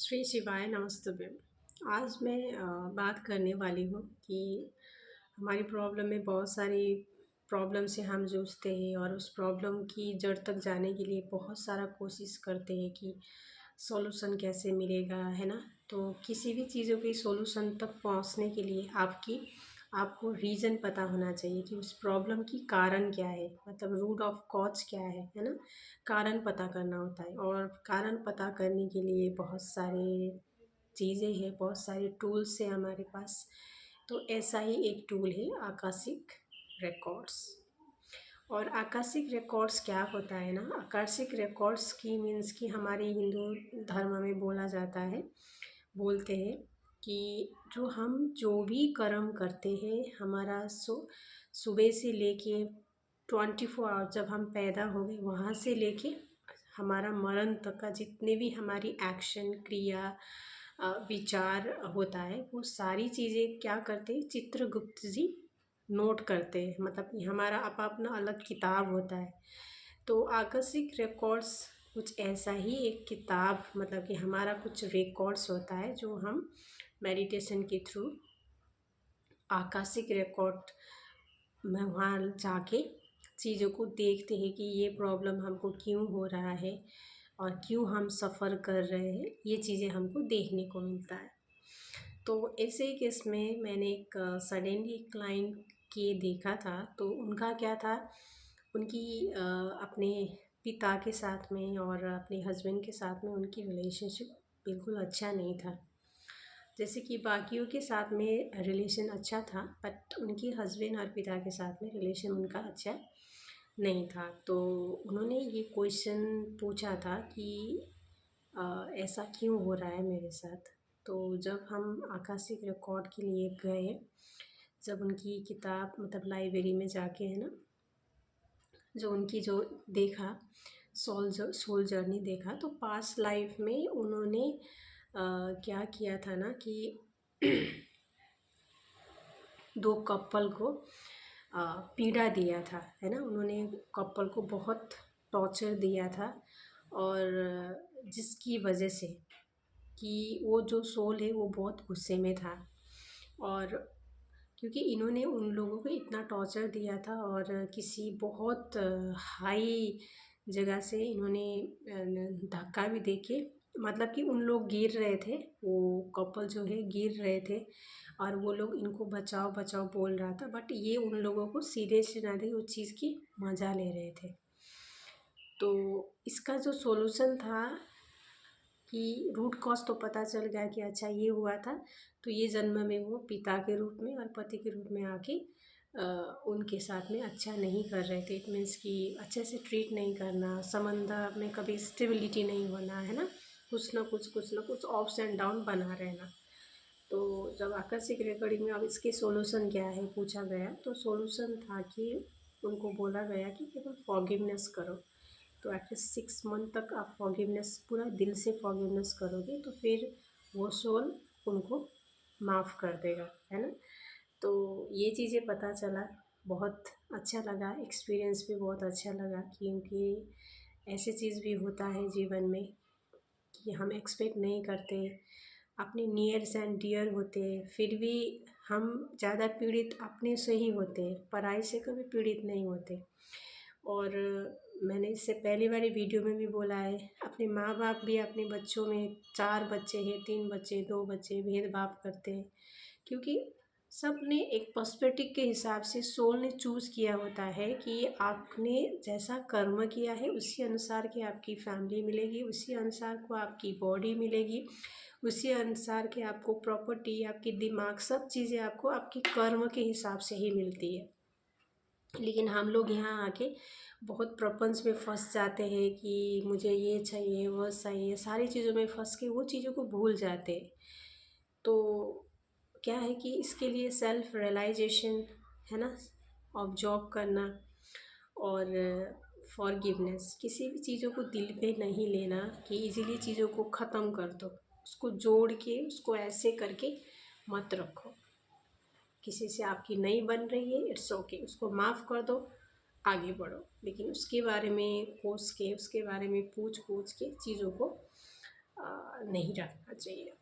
श्री शिवाय नमस्तुभ्यं। आज मैं बात करने वाली हूँ कि हमारी प्रॉब्लम में बहुत सारी प्रॉब्लम से हम जूझते हैं और उस प्रॉब्लम की जड़ तक जाने के लिए बहुत सारा कोशिश करते हैं कि सॉल्यूशन कैसे मिलेगा, है ना? तो किसी भी चीज़ों की सॉल्यूशन तक पहुँचने के लिए आपको रीज़न पता होना चाहिए कि उस प्रॉब्लम की कारण क्या है, मतलब रूट ऑफ कॉज क्या है ना? कारण पता करना होता है और कारण पता करने के लिए बहुत सारे चीज़ें हैं, बहुत सारे टूल्स हैं हमारे पास। तो ऐसा ही एक टूल है आकाशिक रिकॉर्ड्स। और आकाशिक रिकॉर्ड्स क्या होता है ना, आकाशिक रिकॉर्ड्स की मीन्स कि हमारे हिंदू धर्म में बोलते हैं कि जो भी कर्म करते हैं, हमारा सुबह से लेके 24 आवर जब हम पैदा हो गए वहाँ से लेके हमारा मरण तक का जितने भी हमारी एक्शन क्रिया विचार होता है, वो सारी चीज़ें क्या करते हैं, चित्रगुप्त जी नोट करते हैं। मतलब कि हमारा अपना अलग किताब होता है। तो आकस्मिक रिकॉर्ड्स कुछ ऐसा ही एक किताब, मतलब कि हमारा कुछ रिकॉर्ड्स होता है जो हम मेडिटेशन के थ्रू आकाशिक रिकॉर्ड में वहाँ जाके चीज़ों को देखते हैं कि ये प्रॉब्लम हमको क्यों हो रहा है और क्यों हम सफ़र कर रहे हैं, ये चीज़ें हमको देखने को मिलता है। तो ऐसे ही केस में मैंने एक सडनली क्लाइंट के देखा था। तो उनका क्या था, उनकी अपने पिता के साथ में और अपने हस्बैंड के साथ में उनकी रिलेशनशिप बिल्कुल अच्छा नहीं था। जैसे कि बाकियों के साथ में रिलेशन अच्छा था, बट उनके हस्बैंड और पिता के साथ में रिलेशन उनका अच्छा नहीं था। तो उन्होंने ये क्वेश्चन पूछा था कि ऐसा क्यों हो रहा है मेरे साथ। तो जब हम आकाशिक रिकॉर्ड के लिए गए, जब उनकी किताब मतलब लाइब्रेरी में जाके, है ना, जो देखा, सोल जर्नी देखा, तो पास्ट लाइफ में उन्होंने क्या किया था ना कि दो कपल को पीड़ा दिया था, है ना। उन्होंने कपल को बहुत टॉर्चर दिया था और जिसकी वजह से कि वो जो सोल है वो बहुत गुस्से में था। और क्योंकि इन्होंने उन लोगों को इतना टॉर्चर दिया था और किसी बहुत हाई जगह से इन्होंने धक्का भी दे के, मतलब कि उन लोग गिर रहे थे, वो कपल जो है गिर रहे थे और वो लोग इनको बचाओ बचाओ बोल रहा था, बट ये उन लोगों को सीरियसली ना थे, उस चीज़ की मज़ा ले रहे थे। तो इसका जो सॉल्यूशन था कि रूट कॉज तो पता चल गया कि अच्छा ये हुआ था, तो ये जन्म में वो पिता के रूप में और पति के रूप में आके उनके साथ में अच्छा नहीं कर रहे थे। इट मीन्स कि अच्छे से ट्रीट नहीं करना, संबंध में कभी स्टेबिलिटी नहीं होना, है ना, कुछ ना कुछ अप्स एंड डाउन बना रहना। तो जब आकस्मिक रिकॉर्डिंग में अब इसके सॉल्यूशन क्या है पूछा गया, तो सॉल्यूशन था कि उनको बोला गया कि केवल फॉरगिवनेस करो। तो एटलीस्ट 6 मंथ तक आप फॉरगिवनेस, पूरा दिल से फॉरगिवनेस करोगे, तो फिर वो सोल उनको माफ़ कर देगा, है ना। तो ये चीज़ें पता चला, बहुत अच्छा लगा, एक्सपीरियंस भी बहुत अच्छा लगा, क्योंकि ऐसे चीज़ भी होता है जीवन में कि हम एक्सपेक्ट नहीं करते, अपने नियर्स एंड डियर होते, फिर भी हम ज़्यादा पीड़ित अपने से ही होते, पराई से कभी पीड़ित नहीं होते। और मैंने इससे पहले वाली वीडियो में भी बोला है, अपने माँ बाप भी अपने बच्चों में 4 बच्चे हैं, 3 बच्चे, 2 बच्चे, भेदभाव करते हैं, क्योंकि सब ने एक पर्सपेक्टिव के हिसाब से सोल ने चूज़ किया होता है कि आपने जैसा कर्म किया है उसी अनुसार की आपकी फैमिली मिलेगी, उसी अनुसार को आपकी बॉडी मिलेगी, उसी अनुसार के आपको प्रॉपर्टी, आपकी दिमाग, सब चीज़ें आपको आपके कर्म के हिसाब से ही मिलती है। लेकिन हम लोग यहाँ आके बहुत प्रपंच में फंस जाते हैं कि मुझे ये चाहिए, वो चाहिए, सारी चीज़ों में फंस के वो चीज़ों को भूल जाते हैं। तो क्या है कि इसके लिए सेल्फ रियलाइजेशन, है ना, ऑब्जर्व करना और फॉरगिवनेस, किसी भी चीज़ों को दिल पे नहीं लेना कि इजीली चीज़ों को ख़त्म कर दो, उसको जोड़ के उसको ऐसे करके मत रखो। किसी से आपकी नहीं बन रही है, इट्स ओके, उसको माफ़ कर दो, आगे बढ़ो। लेकिन उसके बारे में कोस के, उसके बारे में पूछ पूछ के चीज़ों को नहीं रखना चाहिए।